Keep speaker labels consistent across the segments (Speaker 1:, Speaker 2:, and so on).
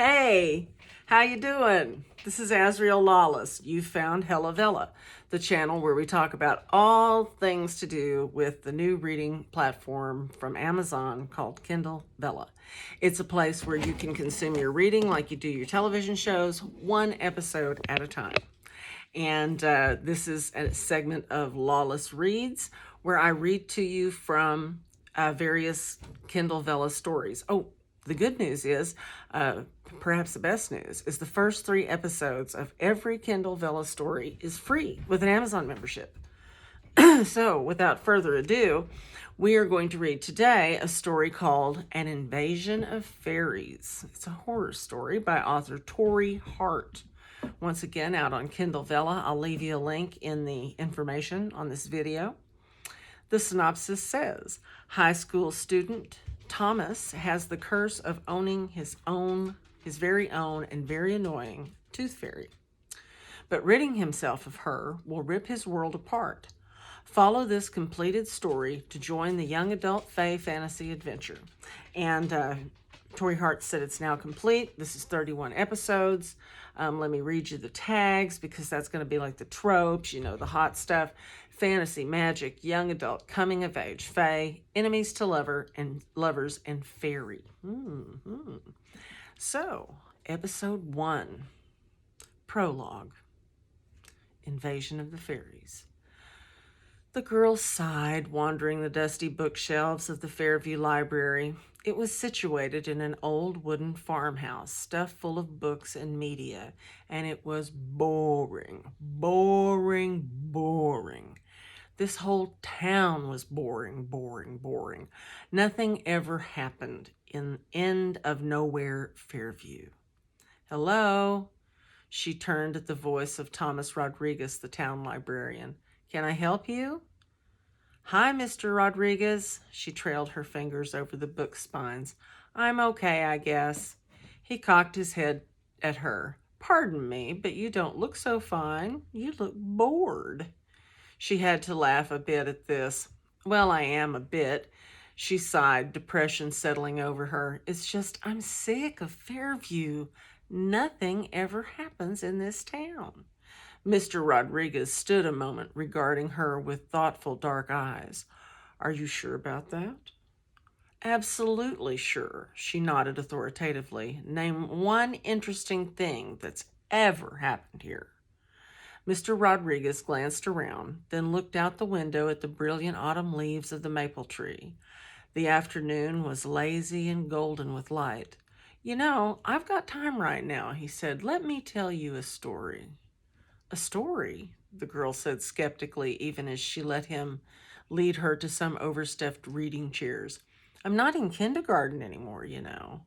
Speaker 1: Hey, how you doing? This is Azrielle Lawless. You found Vella, the channel where we talk about all things to do with the new reading platform from Amazon called Kindle Vella. It's a place where you can consume your reading like you do your television shows, one episode at a time. And this is a segment of Lawless Reads where I read to you from various Kindle Vella stories. Oh, the good news is, perhaps the best news, is the first 3 episodes of every Kindle Vella story is free with an Amazon membership. So, without further ado, we are going to read today a story called An Invasion of Fairies. It's a horror story by author Tory Hart. Once again, out on Kindle Vella. I'll leave you a link in the information on this video. The synopsis says, high school student Tomas has the curse of owning his very own and very annoying tooth fairy. But ridding himself of her will rip his world apart. Follow this completed story to join the young adult fae fantasy adventure. And Tory Hart said it's now complete. This is 31 episodes. Let me read you the tags because that's going to be like the tropes, you know, the hot stuff. Fantasy, magic, young adult, coming of age, fae, enemies to lovers, and fairy. So, episode 1, Prologue, Invasion of the Fairies. The girl sighed, wandering the dusty bookshelves of the Fairview Library. It was situated in an old wooden farmhouse, stuffed full of books and media, and it was boring. This whole town was boring. Nothing ever happened in end of nowhere Fairview. Hello? She turned at the voice of Tomas Rodriguez, the town librarian. Can I help you? Hi, Mr. Rodriguez. She trailed her fingers over the book spines. I'm okay, I guess. He cocked his head at her. Pardon me, but you don't look so fine. You look bored. She had to laugh a bit at this. Well, I am a bit. She sighed, depression settling over her. It's just I'm sick of Fairview. Nothing ever happens in this town. Mr. Rodriguez stood a moment regarding her with thoughtful dark eyes. Are you sure about that? Absolutely sure, she nodded authoritatively. Name one interesting thing that's ever happened here. Mr. Rodriguez glanced around, then looked out the window at the brilliant autumn leaves of the maple tree. The afternoon was lazy and golden with light. You know, I've got time right now, he said. Let me tell you a story. A story? The girl said skeptically, even as she let him lead her to some overstuffed reading chairs. I'm not in kindergarten anymore, you know.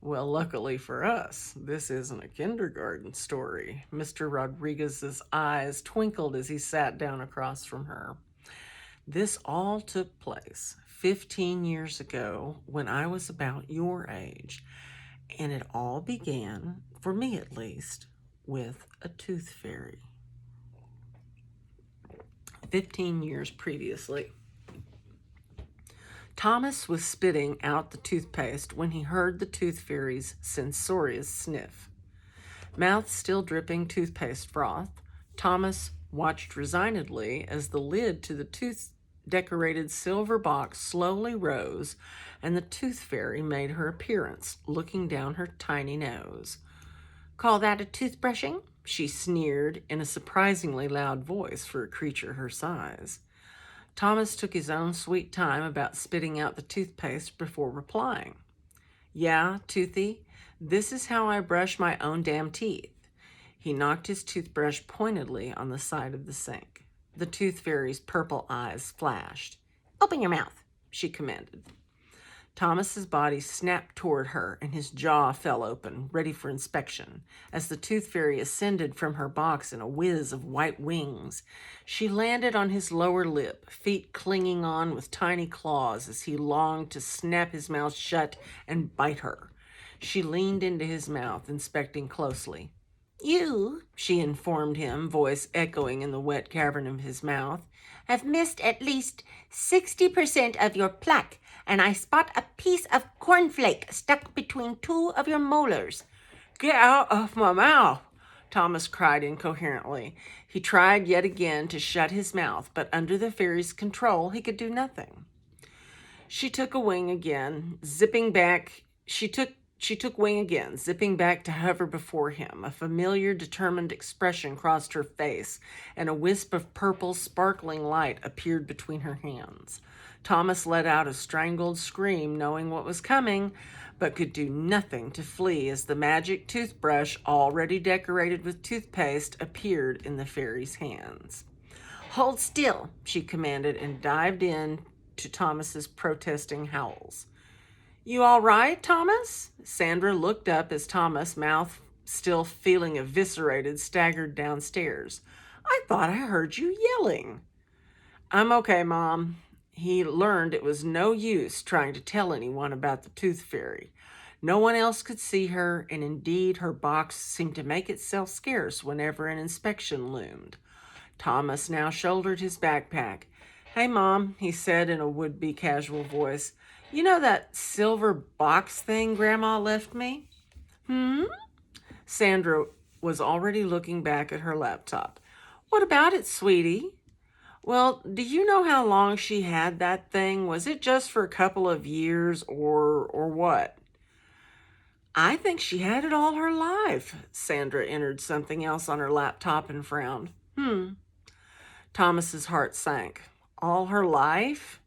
Speaker 1: Well, luckily for us, this isn't a kindergarten story. Mr. Rodriguez's eyes twinkled as he sat down across from her. This all took place 15 years ago when I was about your age, and it all began, for me at least, with a tooth fairy. 15 years previously. Tomas was spitting out the toothpaste when he heard the tooth fairy's censorious sniff. Mouth still dripping toothpaste froth, Tomas watched resignedly as the lid to the tooth-decorated silver box slowly rose and the tooth fairy made her appearance, looking down her tiny nose. Call that a toothbrushing? She sneered in a surprisingly loud voice for a creature her size. Tomas took his own sweet time about spitting out the toothpaste before replying. Yeah, Toothy, this is how I brush my own damn teeth. He knocked his toothbrush pointedly on the side of the sink. The tooth fairy's purple eyes flashed. Open your mouth, she commanded. Thomas's body snapped toward her and his jaw fell open, ready for inspection, as the tooth fairy ascended from her box in a whiz of white wings. She landed on his lower lip, feet clinging on with tiny claws as he longed to snap his mouth shut and bite her. She leaned into his mouth, inspecting closely. You, she informed him, voice echoing in the wet cavern of his mouth, have missed at least 60% of your plaque, and I spot a piece of cornflake stuck between 2 of your molars. Get out of my mouth, Thomas cried incoherently. He tried yet again to shut his mouth, but under the fairy's control, he could do nothing. She took wing again, zipping back to hover before him. A familiar, determined expression crossed her face, and a wisp of purple, sparkling light appeared between her hands. Thomas let out a strangled scream, knowing what was coming, but could do nothing to flee as the magic toothbrush, already decorated with toothpaste, appeared in the fairy's hands. Hold still, she commanded, and dived in to Thomas's protesting howls. You all right, Thomas? Sandra looked up as Thomas, mouth still feeling eviscerated, staggered downstairs. I thought I heard you yelling. I'm okay, Mom. He learned it was no use trying to tell anyone about the tooth fairy. No one else could see her, and indeed her box seemed to make itself scarce whenever an inspection loomed. Thomas now shouldered his backpack. Hey, Mom, he said in a would-be casual voice. You know that silver box thing Grandma left me? Sandra was already looking back at her laptop. What about it, sweetie? Well, do you know how long she had that thing? Was it just for a couple of years or what? I think she had it all her life. Sandra entered something else on her laptop and frowned. Thomas's heart sank. All her life?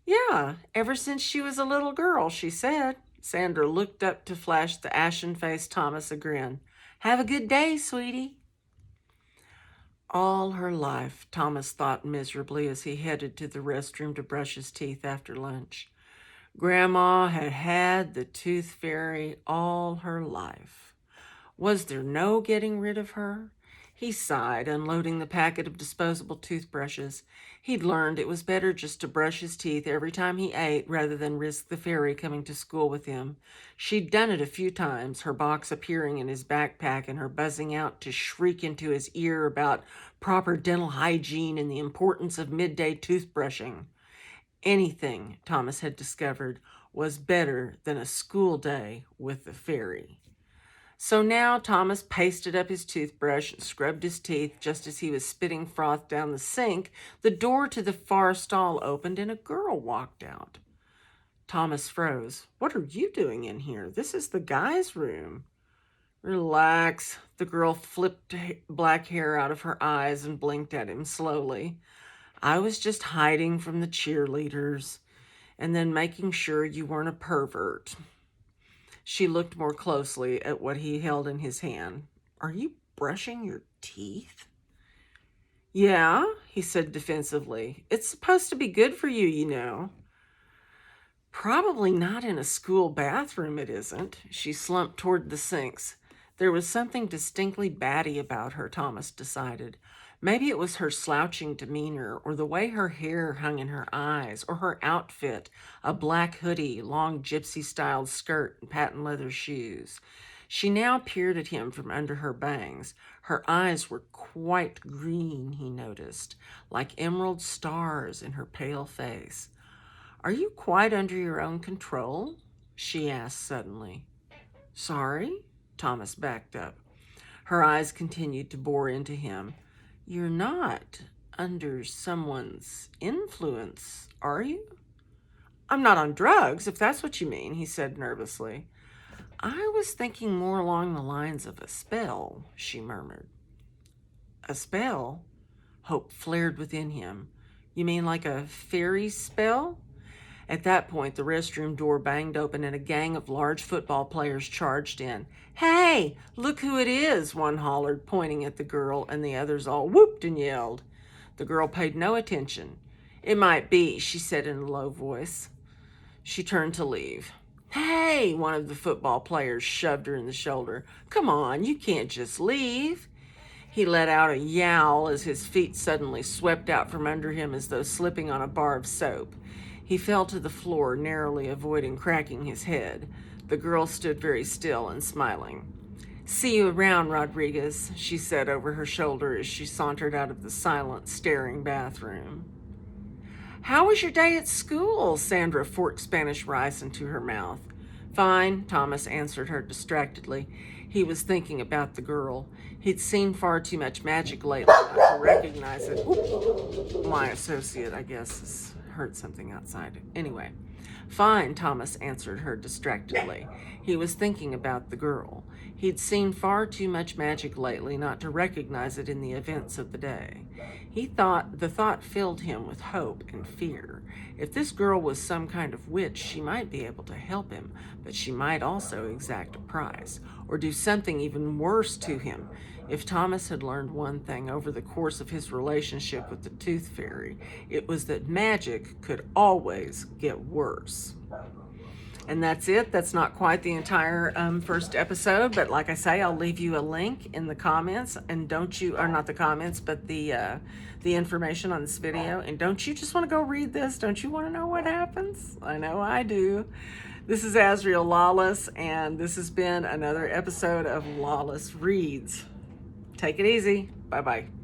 Speaker 1: Yeah, ever since she was a little girl, she said. Sandra looked up to flash the ashen-faced Thomas a grin. Have a good day, sweetie. All her life, Thomas thought miserably as he headed to the restroom to brush his teeth after lunch. Grandma had had the tooth fairy all her life. Was there no getting rid of her? He sighed, unloading the packet of disposable toothbrushes. He'd learned it was better just to brush his teeth every time he ate rather than risk the fairy coming to school with him. She'd done it a few times, her box appearing in his backpack and her buzzing out to shriek into his ear about proper dental hygiene and the importance of midday toothbrushing. Anything, Thomas had discovered, was better than a school day with the fairy. So now Thomas pasted up his toothbrush and scrubbed his teeth just as he was spitting froth down the sink. The door to the far stall opened and a girl walked out. Thomas froze. What are you doing in here? This is the guy's room. Relax. The girl flipped black hair out of her eyes and blinked at him slowly. I was just hiding from the cheerleaders and then making sure you weren't a pervert. She looked more closely at what he held in his hand. Are you brushing your teeth? Yeah, he said defensively. It's supposed to be good for you, you know. Probably not in a school bathroom, it isn't. She slumped toward the sinks. There was something distinctly batty about her, Thomas decided. Maybe it was her slouching demeanor, or the way her hair hung in her eyes, or her outfit, a black hoodie, long gypsy-styled skirt, and patent leather shoes. She now peered at him from under her bangs. Her eyes were quite green, he noticed, like emerald stars in her pale face. Are you quite under your own control? She asked suddenly. Sorry? Thomas backed up. Her eyes continued to bore into him. You're not under someone's influence, are you? I'm not on drugs, if that's what you mean, he said nervously. I was thinking more along the lines of a spell, she murmured. A spell? Hope flared within him. You mean like a fairy spell? At that point, the restroom door banged open and a gang of large football players charged in. Hey, look who it is, one hollered, pointing at the girl, and the others all whooped and yelled. The girl paid no attention. It might be, she said in a low voice. She turned to leave. Hey, one of the football players shoved her in the shoulder. Come on, you can't just leave. He let out a yowl as his feet suddenly swept out from under him as though slipping on a bar of soap. He fell to the floor, narrowly avoiding cracking his head. The girl stood very still and smiling. See you around, Rodriguez, she said over her shoulder as she sauntered out of the silent, staring bathroom. How was your day at school? Sandra forked Spanish rice into her mouth. Fine, Thomas answered her distractedly. He was thinking about the girl. He'd seen far too much magic lately not to recognize it. Oop, my associate, I guess, has heard something outside. Anyway. Fine, Thomas answered her distractedly. He was thinking about the girl. He'd seen far too much magic lately not to recognize it in the events of the day. The thought filled him with hope and fear. If this girl was some kind of witch, she might be able to help him, but she might also exact a price, or do something even worse to him. If Thomas had learned one thing over the course of his relationship with the Tooth Fairy, it was that magic could always get worse. And that's it. That's not quite the entire first episode, but like I say, I'll leave you a link in the comments. And don't you, or not the comments, but the information on this video. And don't you just want to go read this? Don't you want to know what happens? I know I do. This is Azrielle Lawless, and this has been another episode of Lawless Reads. Take it easy. Bye-bye.